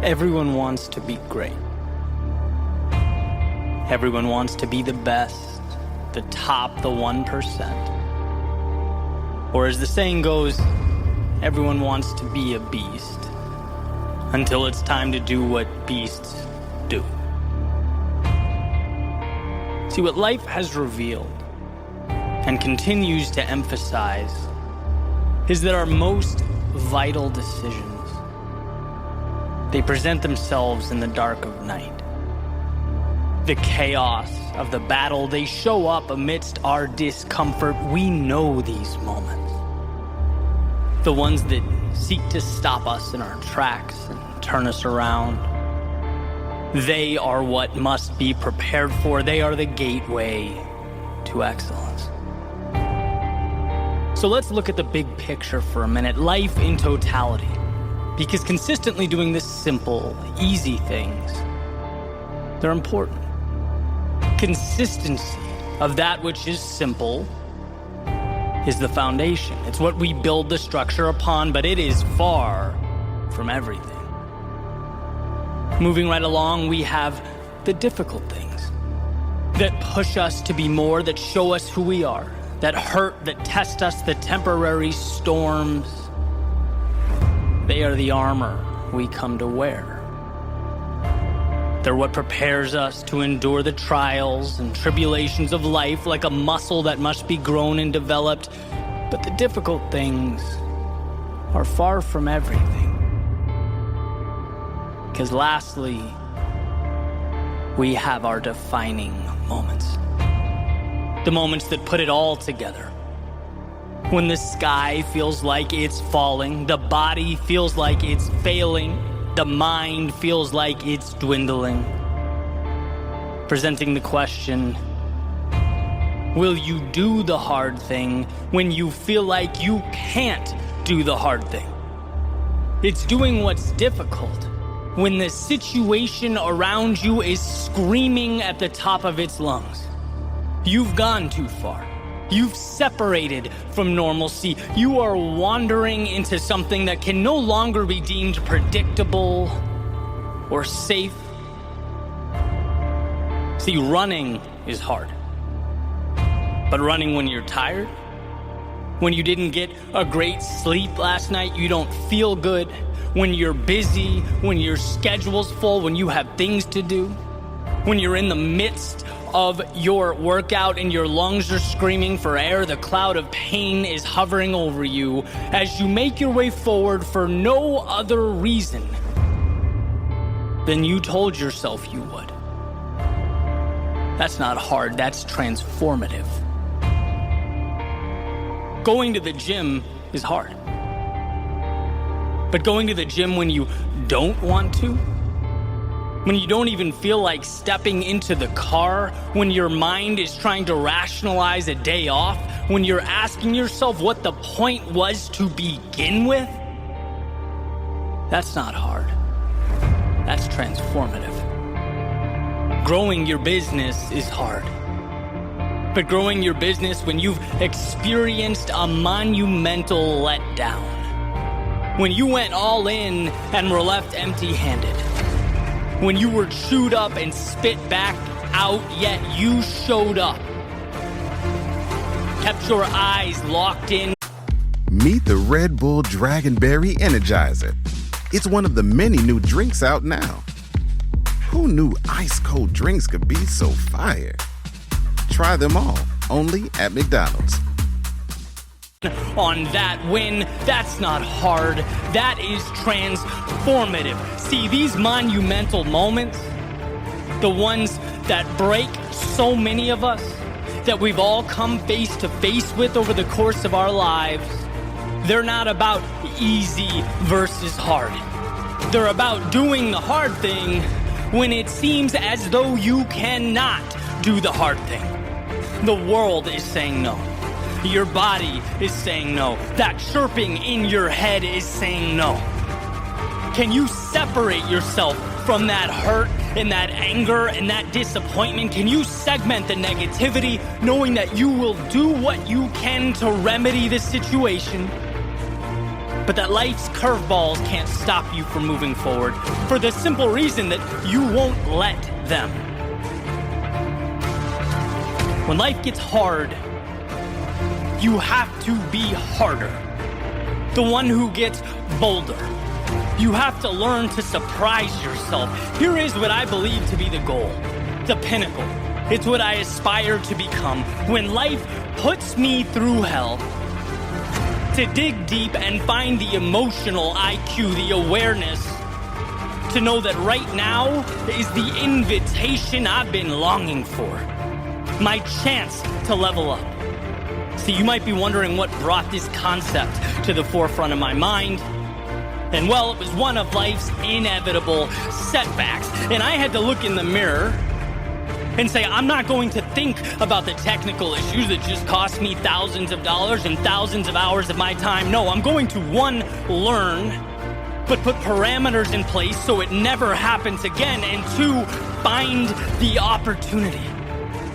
Everyone wants to be great. Everyone wants to be the best, the top, the 1%. Or as the saying goes, everyone wants to be a beast until it's time to do what beasts do. See, what life has revealed and continues to emphasize is that our most vital decisions, they present themselves in the dark of night. The chaos of the battle, they show up amidst our discomfort. We know these moments. The ones that seek to stop us in our tracks and turn us around. They are what must be prepared for. They are the gateway to excellence. So let's look at the big picture for a minute, life in totality. Because consistently doing the simple, easy things, they're important. Consistency of that which is simple is the foundation. It's what we build the structure upon, but it is far from everything. Moving right along, we have the difficult things that push us to be more, that show us who we are, that hurt, that test us, the temporary storms. They are the armor we come to wear. They're what prepares us to endure the trials and tribulations of life like a muscle that must be grown and developed. But the difficult things are far from everything. Because lastly, we have our defining moments. The moments that put it all together. When the sky feels like it's falling, the body feels like it's failing, the mind feels like it's dwindling. Presenting the question, will you do the hard thing when you feel like you can't do the hard thing? It's doing what's difficult when the situation around you is screaming at the top of its lungs. You've gone too far. You've separated from normalcy. You are wandering into something that can no longer be deemed predictable or safe. See, running is hard. But running when you're tired, when you didn't get a great sleep last night, you don't feel good, when you're busy, when your schedule's full, when you have things to do, when you're in the midst of your workout and your lungs are screaming for air, the cloud of pain is hovering over you as you make your way forward for no other reason than you told yourself you would. That's not hard, that's transformative. Going to the gym is hard. But going to the gym when you don't want to, when you don't even feel like stepping into the car, when your mind is trying to rationalize a day off, when you're asking yourself what the point was to begin with, that's not hard. That's transformative. Growing your business is hard. But growing your business when you've experienced a monumental letdown, when you went all in and were left empty-handed, when you were chewed up and spit back out, yet you showed up. Kept your eyes locked in. Meet the Red Bull Dragonberry Energizer. It's one of the many new drinks out now. Who knew ice-cold drinks could be so fire? Try them all, only at McDonald's. On that win, that's not hard, that is transformative. See, these monumental moments, the ones that break so many of us, that we've all come face to face with over the course of our lives, they're not about easy versus hard. They're about doing the hard thing when it seems as though you cannot do the hard thing. The world is saying no. Your body is saying no. That chirping in your head is saying no. Can you separate yourself from that hurt and that anger and that disappointment? Can you segment the negativity, knowing that you will do what you can to remedy the situation? but that life's curveballs can't stop you from moving forward for the simple reason that you won't let them. When life gets hard, you have to be harder. The one who gets bolder. You have to learn to surprise yourself. Here is what I believe to be the goal, the pinnacle. It's what I aspire to become. When life puts me through hell, to dig deep and find the emotional IQ, the awareness, to know that right now is the invitation I've been longing for. My chance to level up. See, you might be wondering what brought this concept to the forefront of my mind. And well, it was one of life's inevitable setbacks. And I had to look in the mirror and say, I'm not going to think about the technical issues that just cost me thousands of dollars and thousands of hours of my time. No, I'm going to, one, learn, but put parameters in place so it never happens again. And two, find the opportunity.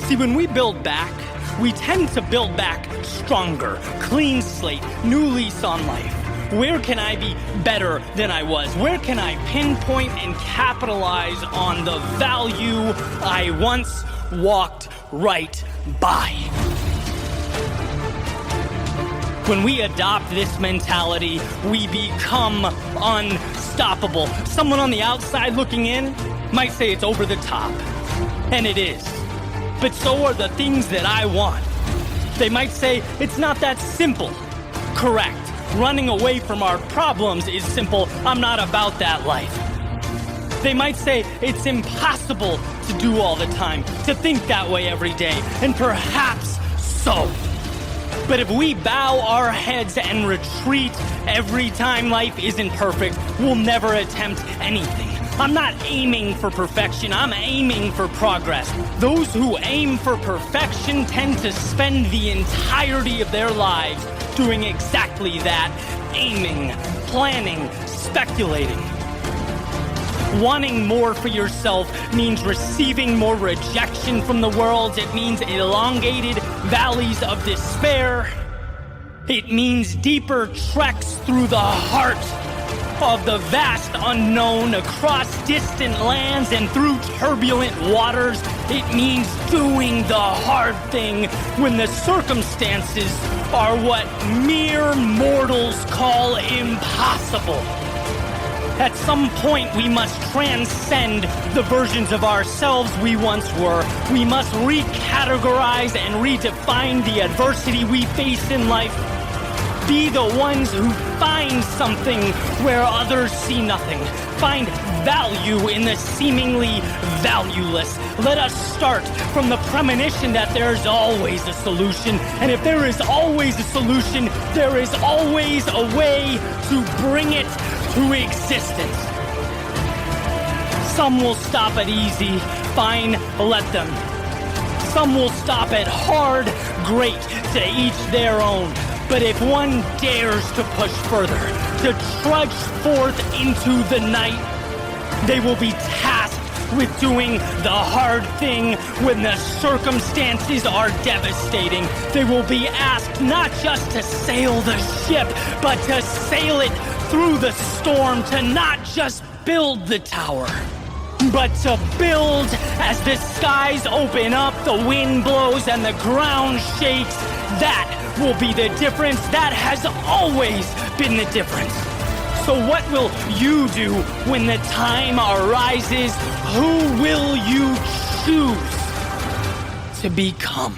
See, when we build back, we tend to build back stronger, clean slate, new lease on life. Where can I be better than I was? Where can I pinpoint and capitalize on the value I once walked right by? When we adopt this mentality, we become unstoppable. Someone on the outside looking in might say it's over the top, and it is. But so are the things that I want. They might say it's not that simple. Correct. Running away from our problems is simple. I'm not about that life. They might say it's impossible to do all the time, to think that way every day, and perhaps so. But if we bow our heads and retreat every time life isn't perfect, we'll never attempt anything. I'm not aiming for perfection, I'm aiming for progress. Those who aim for perfection tend to spend the entirety of their lives doing exactly that, aiming, planning, speculating. Wanting more for yourself means receiving more rejection from the world. It means elongated valleys of despair. It means deeper treks through the heart of the vast unknown, across distant lands and through turbulent waters. It means doing the hard thing when the circumstances are what mere mortals call impossible. At some point, we must transcend the versions of ourselves we once were. We must recategorize and redefine the adversity we face in life. Be the ones who find something where others see nothing. Find value in the seemingly valueless. Let us start from the premonition that there's always a solution. And if there is always a solution, there is always a way to bring it to existence. Some will stop at easy. Fine, let them. Some will stop at hard. Great, to each their own. But if one dares to push further, to trudge forth into the night, they will be tasked with doing the hard thing when the circumstances are devastating. They will be asked not just to sail the ship, but to sail it through the storm, to not just build the tower, but to build as the skies open up, the wind blows, and the ground shakes. That will be the difference. That has always been the difference. So what will you do when the time arises? Who will you choose to become?